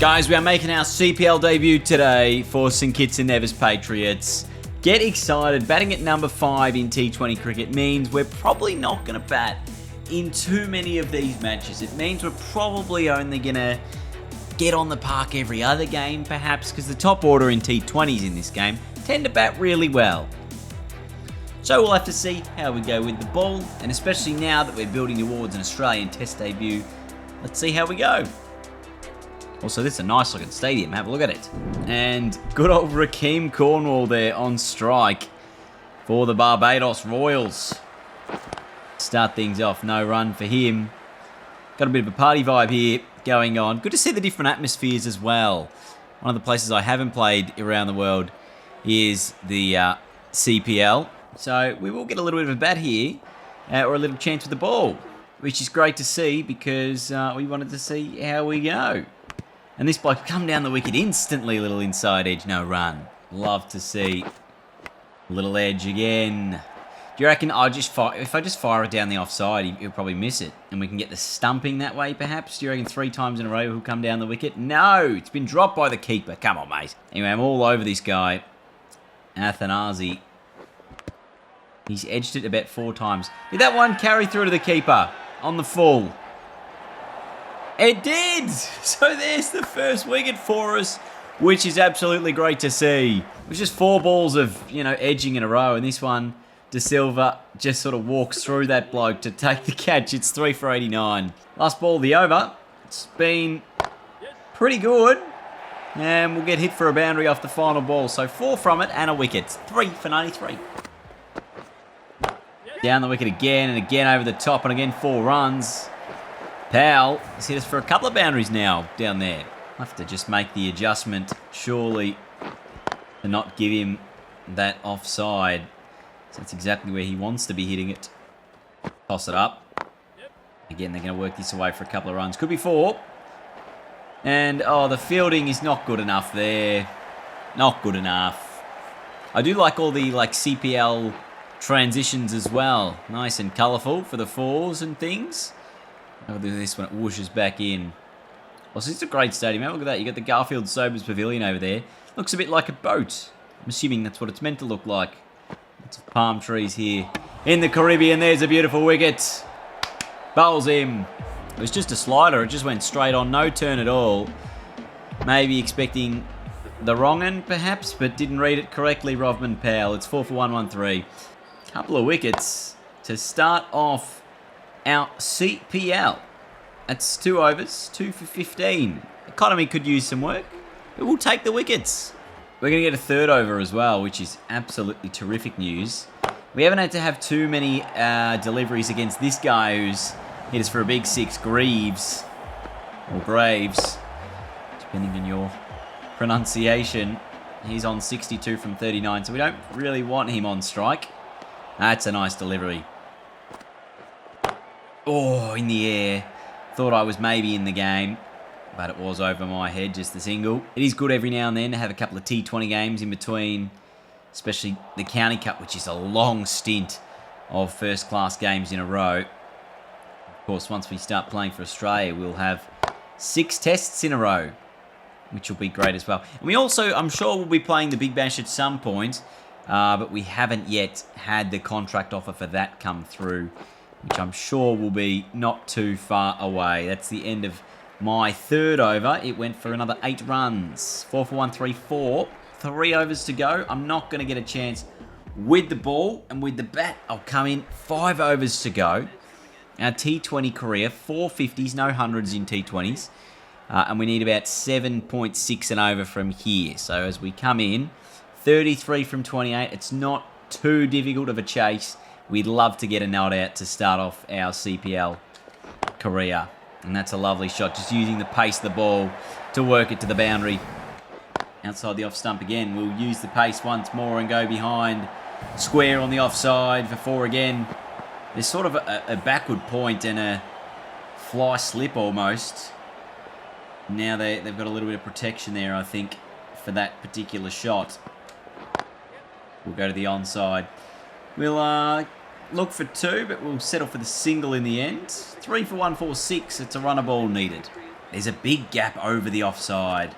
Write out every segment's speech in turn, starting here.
Guys, we are making our CPL debut today for St Kitts and Nevis Patriots. Get excited. Batting at number 5 in T20 cricket means we're probably not going to bat in too many of these matches. It means we're probably only going to get on the park every other game, perhaps, because the top order in T20s in this game tend to bat really well. So we'll have to see how we go with the ball, and especially now that we're building towards an Australian Test debut, let's see how we go. Also, this is a nice looking stadium. Have a look at it. And good old Rakeem Cornwall there on strike for the Barbados Royals. Start things off. No run for him. Got a bit of a party vibe here going on. Good to see the different atmospheres as well. One of the places I haven't played around the world is the CPL. So we will get a little bit of a bat here, or a little chance with the ball, which is great to see because we wanted to see how we go. And this bloke come down the wicket instantly, little inside edge, no run. Love to see a little edge again. Do you reckon if I just fire it down the offside, he'll probably miss it, and we can get the stumping that way, perhaps? Do you reckon 3 times in a row he'll come down the wicket? No, it's been dropped by the keeper. Come on, mate. Anyway, I'm all over this guy, Athanazi. He's edged it about 4 times. Did that one carry through to the keeper on the full? It did! So there's the first wicket for us, which is absolutely great to see. It was just 4 balls of, edging in a row, and this one, De Silva just sort of walks through that bloke to take the catch. It's 3 for 89. Last ball of the over. It's been pretty good. And we'll get hit for a boundary off the final ball. So 4 from it and a wicket. 3 for 93. Down the wicket again and again over the top, and again 4 runs. Powell has hit us for a couple of boundaries now down there. I'll have to just make the adjustment, surely, to not give him that offside. So that's exactly where he wants to be hitting it. Toss it up. Again, they're going to work this away for a couple of runs. Could be 4. And, the fielding is not good enough there. Not good enough. I do like all the, CPL transitions as well. Nice and colourful for the 4s and things. I'll do this when it whooshes back in. Well, so it's a great stadium. Have a look at that. You got the Garfield Sobers Pavilion over there. Looks a bit like a boat. I'm assuming that's what it's meant to look like. Lots of palm trees here in the Caribbean. There's a beautiful wicket. Bowls him. It was just a slider. It just went straight on. No turn at all. Maybe expecting the wrong end, perhaps, but didn't read it correctly, Rovman Powell. It's 4 for 113. Couple of wickets to start off our CPL. That's 2 overs, 2 for 15. Economy could use some work, but we'll take the wickets. We're going to get a 3rd over as well, which is absolutely terrific news. We haven't had to have too many deliveries against this guy who's hit us for a big 6, Greaves, or Graves, depending on your pronunciation. He's on 62 from 39, so we don't really want him on strike. That's a nice delivery. Oh, in the air. Thought I was maybe in the game, but it was over my head, just the single. It is good every now and then to have a couple of T20 games in between, especially the County Cup, which is a long stint of first-class games in a row. Of course, once we start playing for Australia, we'll have 6 tests in a row, which will be great as well. And we also, I'm sure we'll be playing the Big Bash at some point, but we haven't yet had the contract offer for that come through, which I'm sure will be not too far away. That's the end of my 3rd over. It went for another 8 runs. 4 for 134. 3 overs to go. I'm not going to get a chance with the ball, and with the bat, I'll come in. 5 overs to go. Our T20 career, 4 50s, no 100s in T20s. And we need about 7.6 and over from here. So as we come in, 33 from 28. It's not too difficult of a chase. We'd love to get a not out to start off our CPL career. And that's a lovely shot, just using the pace of the ball to work it to the boundary. Outside the off stump again, we'll use the pace once more and go behind. Square on the offside for 4 again. There's sort of a backward point and a fly slip almost. Now they've got a little bit of protection there, I think, for that particular shot. We'll go to the onside. We'll look for 2, but we'll settle for the single in the end. 3 for 146. It's a runner ball needed. There's a big gap over the offside.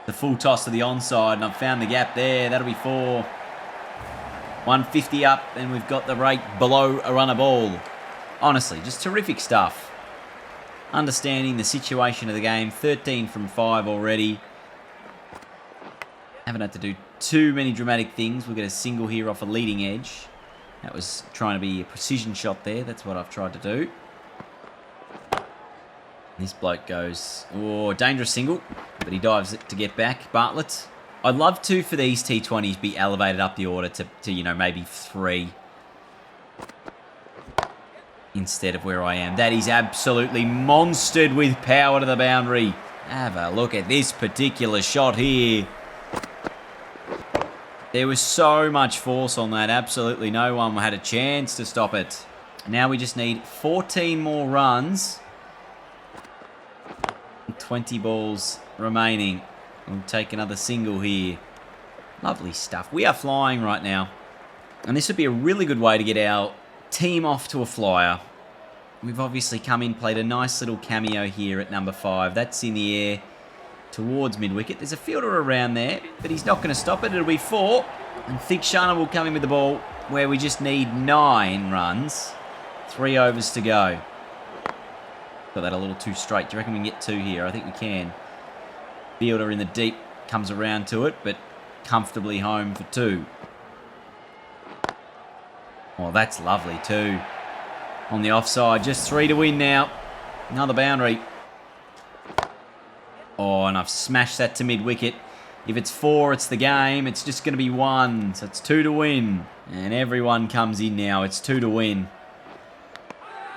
The full toss to the onside, and I've found the gap there. That'll be 4. 150 up, and we've got the rate below a runner ball. Honestly, just terrific stuff. Understanding the situation of the game. 13 from 5 already. Haven't had to do too many dramatic things. We'll get a single here off a leading edge. That was trying to be a precision shot there. That's what I've tried to do. This bloke goes, oh, dangerous single, but he dives it to get back. Bartlett. I'd love to, for these T20s, be elevated up the order to you know, maybe 3 instead of where I am. That is absolutely monstered with power to the boundary. Have a look at this particular shot here. There was so much force on that. Absolutely no one had a chance to stop it. Now we just need 14 more runs. 20 balls remaining. We'll take another single here. Lovely stuff. We are flying right now. And this would be a really good way to get our team off to a flyer. We've obviously come in, played a nice little cameo here at number 5. That's in the air towards mid-wicket. There's a fielder around there, but he's not going to stop it. It'll be 4. And Theekshana will come in with the ball, where we just need 9 runs. 3 overs to go. Got that a little too straight. Do you reckon we can get 2 here? I think we can. Fielder in the deep comes around to it, but comfortably home for 2. Oh, that's lovely too. On the offside, just 3 to win now. Another boundary. Oh, and I've smashed that to mid-wicket. If it's 4, it's the game. It's just going to be 1, so it's 2 to win. And everyone comes in now. It's 2 to win.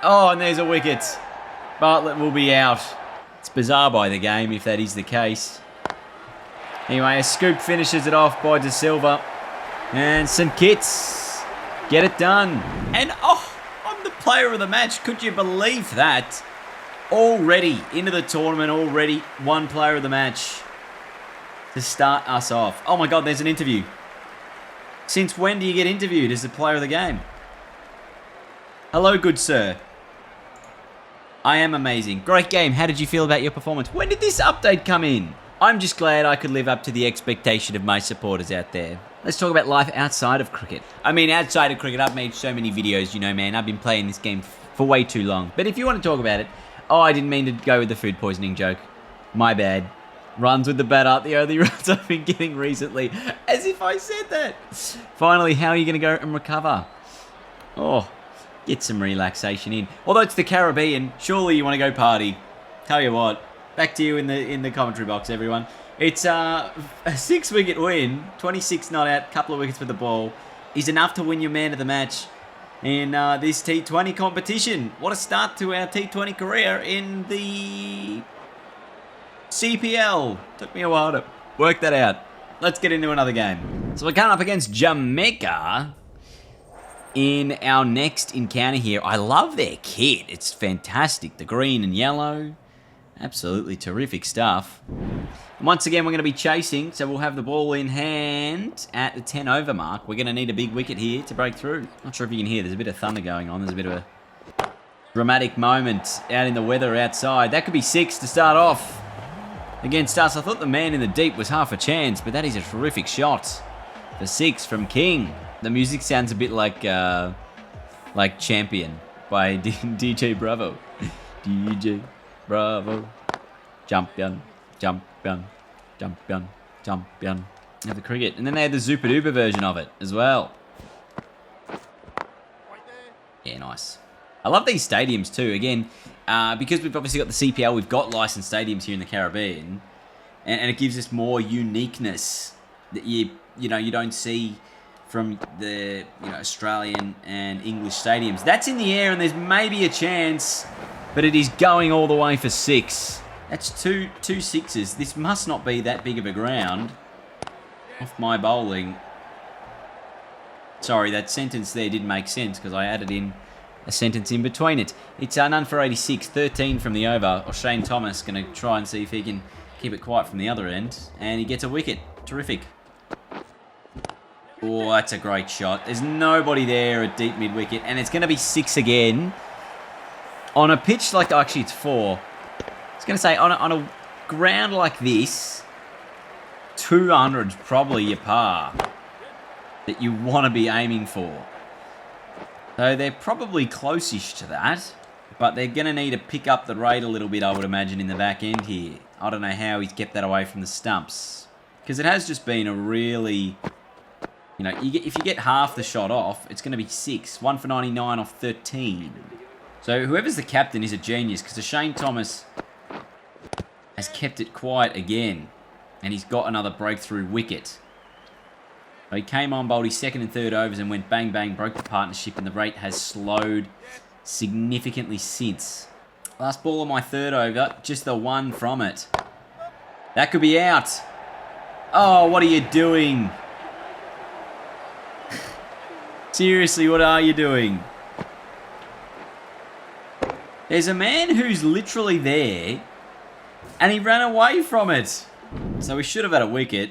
Oh, and there's a wicket. Bartlett will be out. It's bizarre by the game if that is the case. Anyway, a scoop finishes it off by De Silva. And St Kitts get it done. And oh, I'm the player of the match. Could you believe that? Already into the tournament, already 1 player of the match to start us off. Oh my God, there's an interview. Since when do you get interviewed as the player of the game? Hello, good sir. I am amazing. Great game. How did you feel about your performance? When did this update come in? I'm just glad I could live up to the expectation of my supporters out there. Let's talk about life outside of cricket. I mean, outside of cricket, I've made so many videos, you know, man. I've been playing this game for way too long. But if you want to talk about it, oh, I didn't mean to go with the food poisoning joke. My bad. Runs with the bat aren't the only runs I've been getting recently. As if I said that. Finally, how are you going to go and recover? Oh, get some relaxation in. Although it's the Caribbean, surely you want to go party. Tell you what, back to you in the commentary box, everyone. It's a 6-wicket win, 26 not out, couple of wickets for the ball, is enough to win your man of the match in this T20 competition. What a start to our T20 career in the CPL. Took me a while to work that out. Let's get into another game. So we're coming up against Jamaica in our next encounter here. I love their kit. It's fantastic. The green and yellow. Absolutely terrific stuff. And once again, we're going to be chasing, so we'll have the ball in hand at the 10 over mark. We're going to need a big wicket here to break through. Not sure if you can hear. There's a bit of thunder going on. There's a bit of a dramatic moment out in the weather outside. That could be 6 to start off against us. I thought the man in the deep was half a chance, but that is a terrific shot for 6 from King. The music sounds a bit like Champion by DJ Bravo. DJ Bravo. Champion, champion, champion, champion. They have the cricket. And then they had the Zupa Duper version of it as well. Yeah, nice. I love these stadiums too. Again, because we've obviously got the CPL, we've got licensed stadiums here in the Caribbean. And it gives us more uniqueness that you don't see from the Australian and English stadiums. That's in the air and there's maybe a chance, but it is going all the way for 6. That's two sixes. This must not be that big of a ground. Off my bowling. Sorry, that sentence there didn't make sense because I added in a sentence in between it. It's none for 86, 13 from the over. O'Shane Thomas going to try and see if he can keep it quiet from the other end. And he gets a wicket. Terrific. Oh, that's a great shot. There's nobody there at deep mid-wicket. And it's going to be 6 again. On a pitch like... Actually, it's 4. I was going to say, on a ground like this, 200's probably your par that you want to be aiming for. So they're probably close-ish to that, but they're going to need to pick up the rate a little bit, I would imagine, in the back end here. I don't know how he's kept that away from the stumps, because it has just been a really, you know, if you get half the shot off, it's going to be 6. 1 for 99 off 13. So whoever's the captain is a genius, because Shane Thomas has kept it quiet again, and he's got another breakthrough wicket. So he came on, bowled his second and third overs and went bang bang, broke the partnership, and the rate has slowed significantly since. Last ball of my third over, just the one from it. That could be out. Oh, what are you doing? Seriously, what are you doing? There's a man who's literally there, and he ran away from it. So we should have had a wicket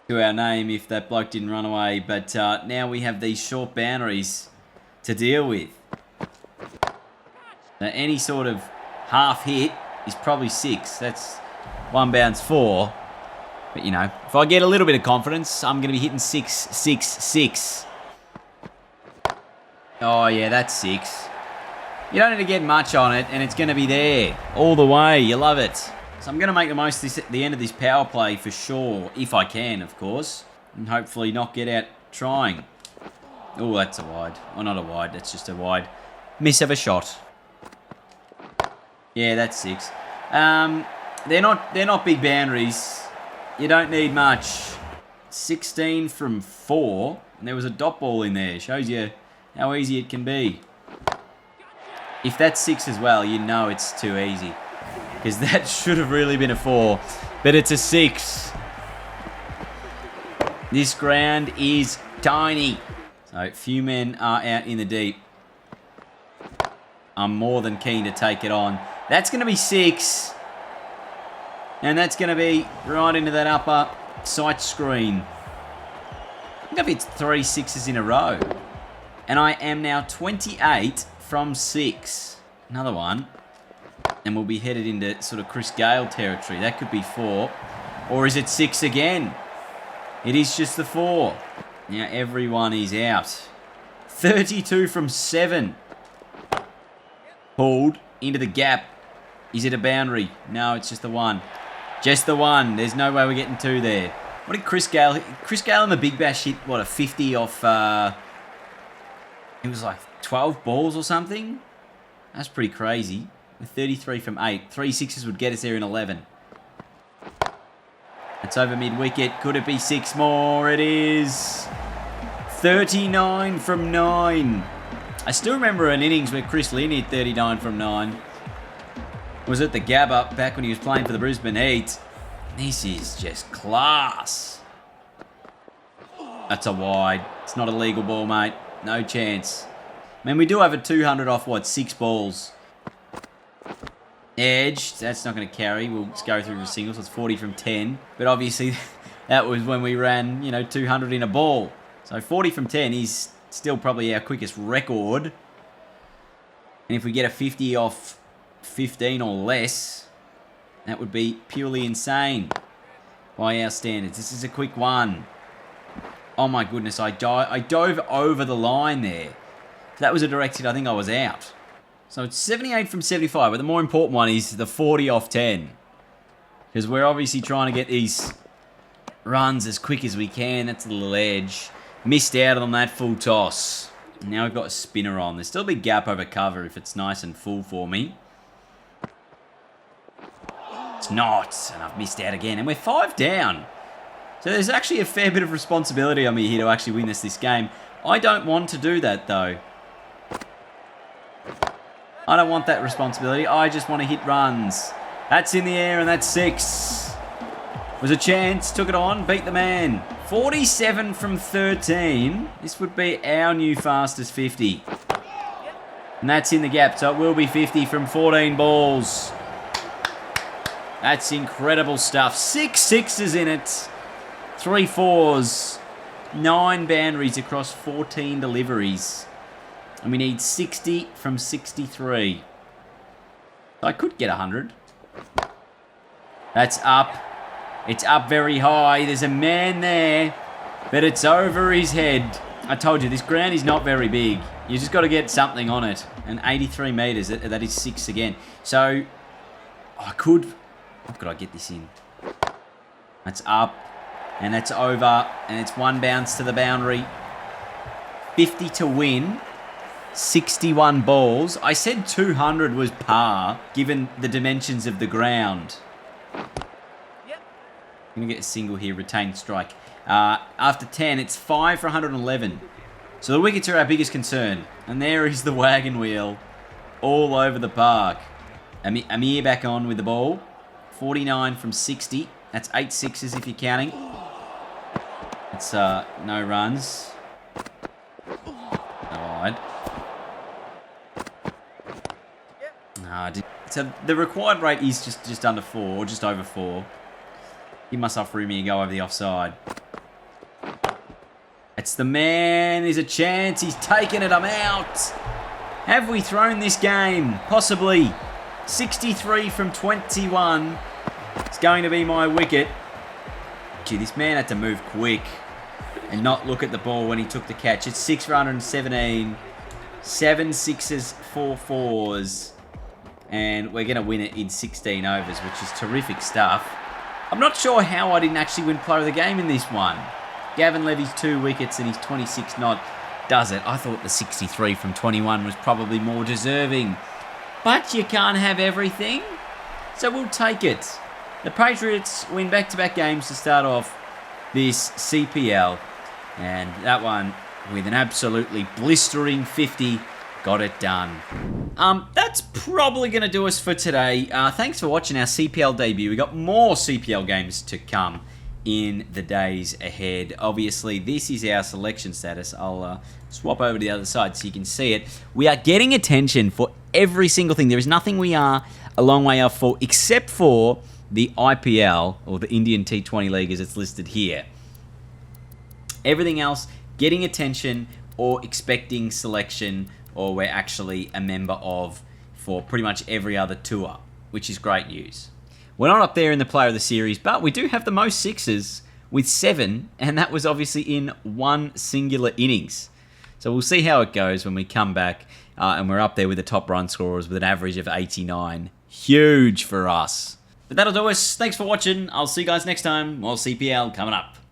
to our name if that bloke didn't run away. But now we have these short boundaries to deal with. Now any sort of half hit is probably 6. That's one bounce 4. But, you know, if I get a little bit of confidence, I'm going to be hitting 6, 6, 6. Oh, yeah, that's 6. You don't need to get much on it, and it's going to be there all the way. You love it. So I'm going to make the most of this at the end of this power play for sure, if I can, of course, and hopefully not get out trying. Oh, that's a wide. Oh, not a wide. That's just a wide miss of a shot. Yeah, that's 6. They're not big boundaries. You don't need much. 16 from 4, and there was a dot ball in there. Shows you how easy it can be. If that's 6 as well, you know it's too easy. Because that should have really been a 4. But it's a 6. This ground is tiny. So few men are out in the deep. I'm more than keen to take it on. That's going to be 6. And that's going to be right into that upper sight screen. I think I've hit 3 6s in a row. And I am now 28 from 6. Another one. And we'll be headed into sort of Chris Gayle territory. That could be 4. Or is it 6 again? It is just the 4. Now everyone is out. 32 from 7. Pulled into the gap. Is it a boundary? No, it's just the 1. Just the 1. There's no way we're getting 2 there. What did Chris Gayle hit? Chris Gayle in the Big Bash hit, what, a 50 off, it was like 12 balls or something? That's pretty crazy. With 33 from 8. 3 6s would get us there in 11. It's over mid-wicket. Could it be 6 more? It is. 39 from 9. I still remember an innings where Chris Lynn hit 39 from 9. Was at the Gabba back when he was playing for the Brisbane Heat. This is just class. That's a wide. It's not a legal ball, mate. No chance. I mean, we do have a 200 off, what, 6 balls. Edge. That's not going to carry. We'll just go through the singles. It's 40 from 10. But obviously, that was when we ran, 200 in a ball. So 40 from 10 is still probably our quickest record. And if we get a 50 off 15 or less, that would be purely insane by our standards. This is a quick one. Oh my goodness, I dove over the line there. If that was a direct hit, I think I was out. So it's 78 from 75, but the more important one is the 40 off 10. Because we're obviously trying to get these runs as quick as we can. That's a little edge. Missed out on that full toss. Now we've got a spinner on. There's still a big gap over cover if it's nice and full for me. It's not, and I've missed out again. And we're 5 down. So there's actually a fair bit of responsibility on me here to actually win this game. I don't want to do that, though. I don't want that responsibility. I just want to hit runs. That's in the air, and that's 6. Was a chance, took it on, beat the man. 47 from 13. This would be our new fastest 50. And that's in the gap, so it will be 50 from 14 balls. That's incredible stuff. 6 6s in it. 3 4s. 9 boundaries across 14 deliveries. And we need 60 from 63. I could get 100. That's up. It's up very high. There's a man there, but it's over his head. I told you, this ground is not very big. You just got to get something on it. And 83 metres, that is 6 again. So, I could... How could I get this in? That's up, and that's over, and it's one bounce to the boundary. 50 to win. 61 balls. I said 200 was par, given the dimensions of the ground. Yep. I'm going to get a single here, retained strike. After 10, it's 5 for 111. So the wickets are our biggest concern. And there is the wagon wheel all over the park. Amir back on with the ball. 49 from 60. That's 8 sixes if you're counting. It's no runs. No wide. So the required rate is just under 4, or just over 4. Give myself room here and go over the offside. It's the man. There's a chance. He's taken it. I'm out. Have we thrown this game? Possibly. 63 from 21. It's going to be my wicket. Gee, this man had to move quick and not look at the ball when he took the catch. It's 6 for 117. 7 sixes, 4 fours. And we're going to win it in 16 overs, which is terrific stuff. I'm not sure how I didn't actually win player of the game in this one. Gavin Levy's 2 wickets and his 26 not does it. I thought the 63 from 21 was probably more deserving. But you can't have everything, so we'll take it. The Patriots win back-to-back games to start off this CPL. And that one, with an absolutely blistering 50, got it done. That's probably going to do us for today. Thanks for watching our CPL debut. We got more CPL games to come in the days ahead. Obviously, this is our selection status. I'll swap over to the other side so you can see it. We are getting attention for every single thing. There is nothing we are a long way off for, except for the IPL, or the Indian T20 League as it's listed here. Everything else, getting attention or expecting selection, or we're actually a member of for pretty much every other tour, which is great news. We're not up there in the player of the series, but we do have the most sixes with 7, and that was obviously in one singular innings. So we'll see how it goes when we come back, and we're up there with the top run scorers with an average of 89. Huge for us. But that'll do us. Thanks for watching. I'll see you guys next time. More CPL coming up.